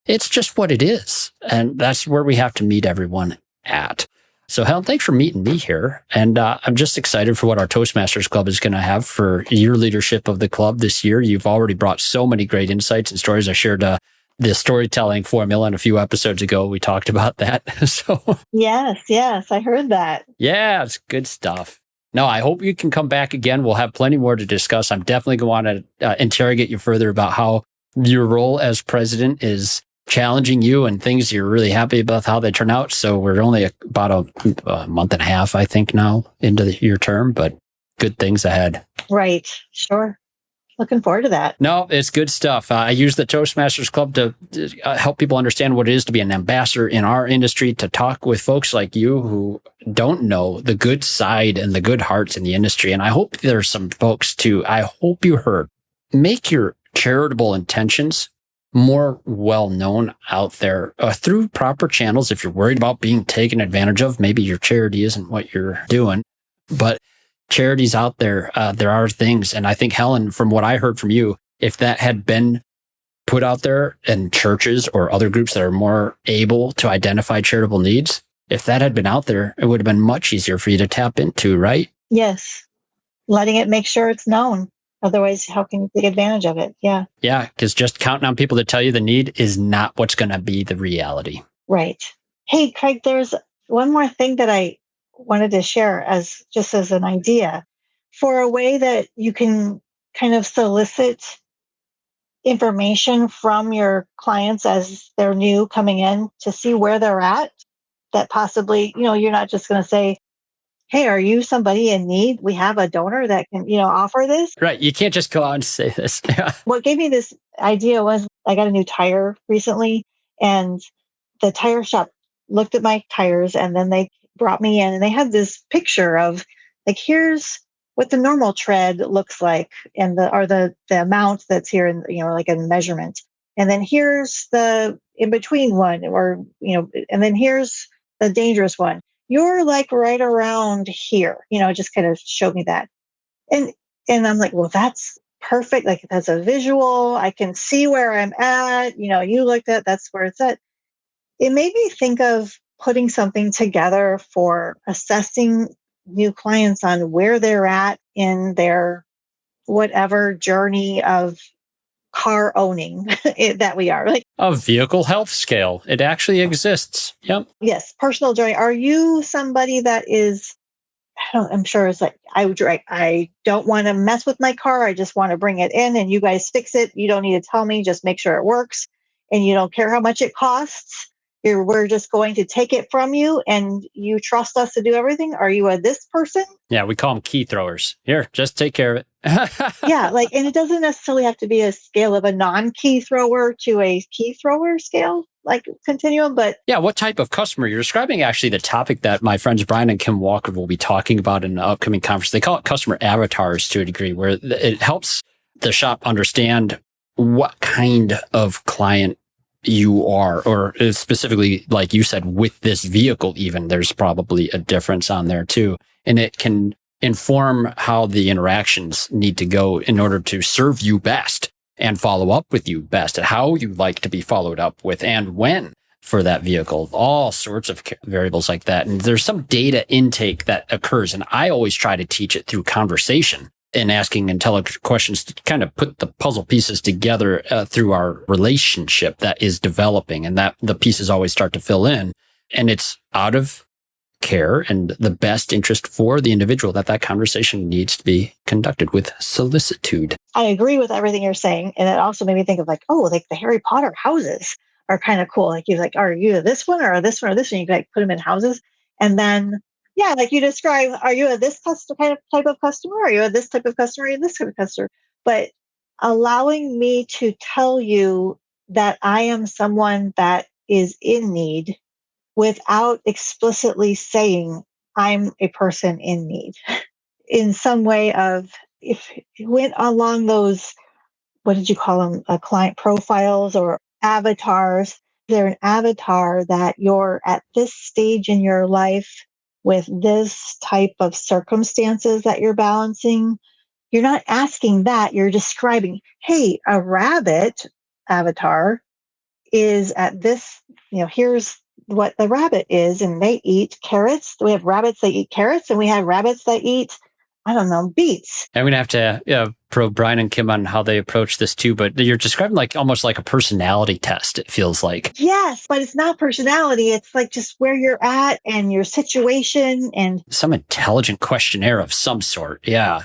Speaker 2: It's just what it is. And that's where we have to meet everyone at. So Helen, thanks for meeting me here. And I'm just excited for what our Toastmasters Club is going to have for your leadership of the club this year. You've already brought so many great insights and stories. I shared the storytelling formula in a few episodes ago. We talked about that. So
Speaker 3: Yes, I heard that.
Speaker 2: Yeah, it's good stuff. No, I hope you can come back again. We'll have plenty more to discuss. I'm definitely going to want to interrogate you further about how your role as president is challenging you and things you're really happy about how they turn out. So we're only about a month and a half, I think, now into your term, but good things ahead.
Speaker 3: Right. Sure. Looking forward to that.
Speaker 2: No, it's good stuff. I use the Toastmasters Club to help people understand what it is to be an ambassador in our industry, to talk with folks like you who don't know the good side and the good hearts in the industry. And I hope there's some folks too. I hope you heard, make your charitable intentions more well-known out there through proper channels. If you're worried about being taken advantage of, maybe your charity isn't what you're doing, but charities out there, there are things. And I think, Helen, from what I heard from you, if that had been put out there in churches or other groups that are more able to identify charitable needs, if that had been out there, it would have been much easier for you to tap into, right?
Speaker 3: Yes. Letting it make sure it's known. Otherwise, how can you take advantage of it? Yeah.
Speaker 2: Yeah, because just counting on people to tell you the need is not what's going to be the reality.
Speaker 3: Right. Hey, Craig, there's one more thing that I wanted to share as an idea for a way that you can kind of solicit information from your clients as they're new coming in to see where they're at. That possibly, you're not just going to say, hey, are you somebody in need? We have a donor that can, offer this.
Speaker 2: Right. You can't just go out and say this.
Speaker 3: What gave me this idea was I got a new tire recently, and the tire shop looked at my tires, and then they brought me in and they had this picture of like, here's what the normal tread looks like and the amount that's here in, like a measurement. And then here's the in between one, or, and then here's the dangerous one. You're like right around here, just kind of showed me that. And I'm like, well, that's perfect. Like that's a visual. I can see where I'm at. You looked at, that's where it's at. it made me think of putting something together for assessing new clients on where they're at in their whatever journey of car owning that we are. Like
Speaker 2: A vehicle health scale. It actually exists. Yep.
Speaker 3: yes, personal journey. Are you somebody that is, I'm sure it's like, I don't want to mess with my car. I just want to bring it in and you guys fix it. You don't need to tell me, just make sure it works. And you don't care how much it costs. We're just going to take it from you and you trust us to do everything. Are you this person?
Speaker 2: Yeah, we call them key throwers. Here, just take care of it.
Speaker 3: Yeah, like, and it doesn't necessarily have to be a scale of a non-key thrower to a key thrower scale, like continuum, but
Speaker 2: yeah, what type of customer? You're describing actually the topic that my friends Brian and Kim Walker will be talking about in the upcoming conference. They call it customer avatars to a degree, where it helps the shop understand what kind of client you are, or specifically, like you said, with this vehicle, even there's probably a difference on there too. And it can inform how the interactions need to go in order to serve you best and follow up with you best, and how you like to be followed up with and when for that vehicle, all sorts of variables like that. And there's some data intake that occurs. And I always try to teach it through conversation and asking intelligent questions to kind of put the puzzle pieces together through our relationship that is developing, and that the pieces always start to fill in. And it's out of care and the best interest for the individual that conversation needs to be conducted with solicitude.
Speaker 3: I agree with everything you're saying. And it also made me think of like, oh, like the Harry Potter houses are kind of cool. Like you're like, are you this one or this one or this one? You can like put them in houses. And then, yeah, like you describe, are you this kind of type of customer? Are you this type of customer? Are you this type of customer? But allowing me to tell you that I am someone that is in need without explicitly saying I'm a person in need in some way of, if it went along those, what did you call them? Client profiles or avatars. They're an avatar that you're at this stage in your life with this type of circumstances that you're balancing. You're not asking that. You're describing, hey, a rabbit avatar is at this, here's what the rabbit is, and they eat carrots. We have rabbits that eat carrots, and we have rabbits that eat, I don't know, beets.
Speaker 2: I'm going to have to probe Brian and Kim on how they approach this too, but you're describing like almost like a personality test, it feels like.
Speaker 3: Yes, but it's not personality. It's like just where you're at and your situation and
Speaker 2: some intelligent questionnaire of some sort. Yeah.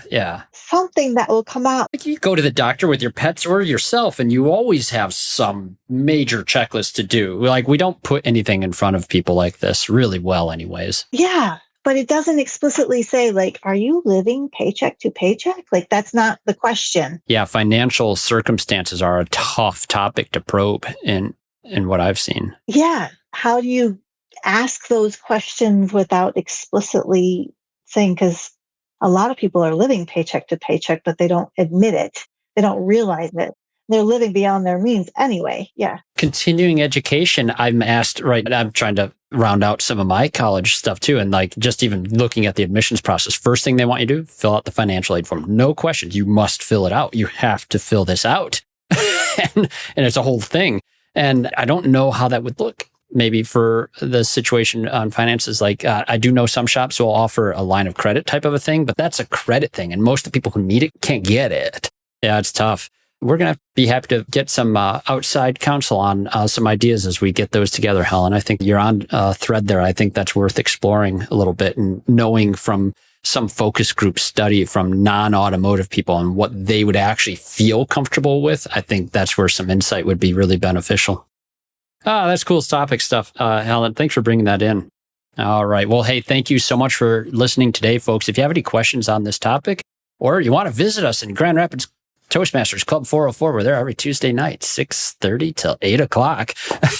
Speaker 3: Something that will come out.
Speaker 2: Like you go to the doctor with your pets or yourself, and you always have some major checklist to do. Like we don't put anything in front of people like this really well anyways.
Speaker 3: Yeah. But it doesn't explicitly say, like, are you living paycheck to paycheck? Like, that's not the question.
Speaker 2: Yeah, financial circumstances are a tough topic to probe in what I've seen.
Speaker 3: Yeah. How do you ask those questions without explicitly saying, because a lot of people are living paycheck to paycheck, but they don't admit it. They don't realize it. They're living beyond their means anyway. Yeah.
Speaker 2: Continuing education, I'm asked, right, I'm trying to round out some of my college stuff too. And like just even looking at the admissions process, first thing they want you to do, fill out the financial aid form. No questions. You must fill it out. You have to fill this out. and it's a whole thing. And I don't know how that would look maybe for the situation on finances. Like I do know some shops will offer a line of credit type of a thing, but that's a credit thing. And most of the people who need it can't get it. Yeah, it's tough. We're going to be happy to get some outside counsel on some ideas as we get those together, Helen. I think you're on a thread there. I think that's worth exploring a little bit and knowing from some focus group study from non-automotive people and what they would actually feel comfortable with. I think that's where some insight would be really beneficial. That's cool topic stuff, Helen. Thanks for bringing that in. All right. Well, hey, thank you so much for listening today, folks. If you have any questions on this topic or you want to visit us in Grand Rapids Toastmasters Club 404. We're there every Tuesday night, 6:30 till 8 o'clock.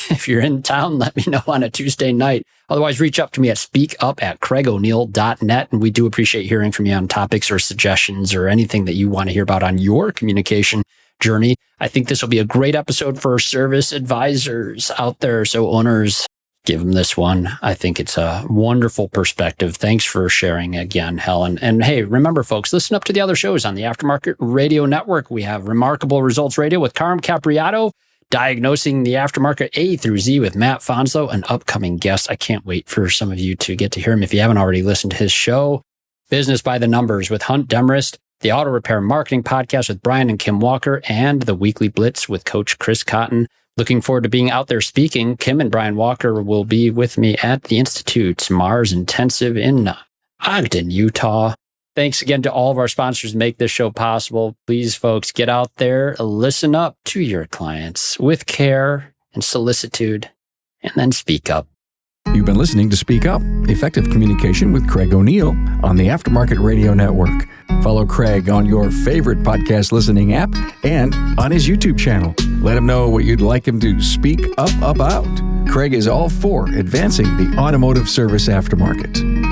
Speaker 2: If you're in town, let me know on a Tuesday night. Otherwise, reach up to me at speakup@craigoneil.net. And we do appreciate hearing from you on topics or suggestions or anything that you want to hear about on your communication journey. I think this will be a great episode for service advisors out there. So owners, give them this one. I think it's a wonderful perspective. Thanks for sharing again, Helen. And hey, remember, folks, listen up to the other shows on the Aftermarket Radio Network. We have Remarkable Results Radio with Carm Capriato, Diagnosing the Aftermarket A through Z with Matt Fonslow, an upcoming guest. I can't wait for some of you to get to hear him if you haven't already listened to his show. Business by the Numbers with Hunt Demarest, the Auto Repair Marketing Podcast with Brian and Kim Walker, and the Weekly Blitz with Coach Chris Cotton. Looking forward to being out there speaking. Kim and Brian Walker will be with me at the Institute's Mars Intensive in Ogden, Utah. Thanks again to all of our sponsors who make this show possible. Please, folks, get out there, listen up to your clients with care and solicitude, and then speak up.
Speaker 1: You've been listening to Speak Up, Effective Communication with Craig O'Neill on the Aftermarket Radio Network. Follow Craig on your favorite podcast listening app and on his YouTube channel. Let him know what you'd like him to speak up about. Craig is all for advancing the automotive service aftermarket.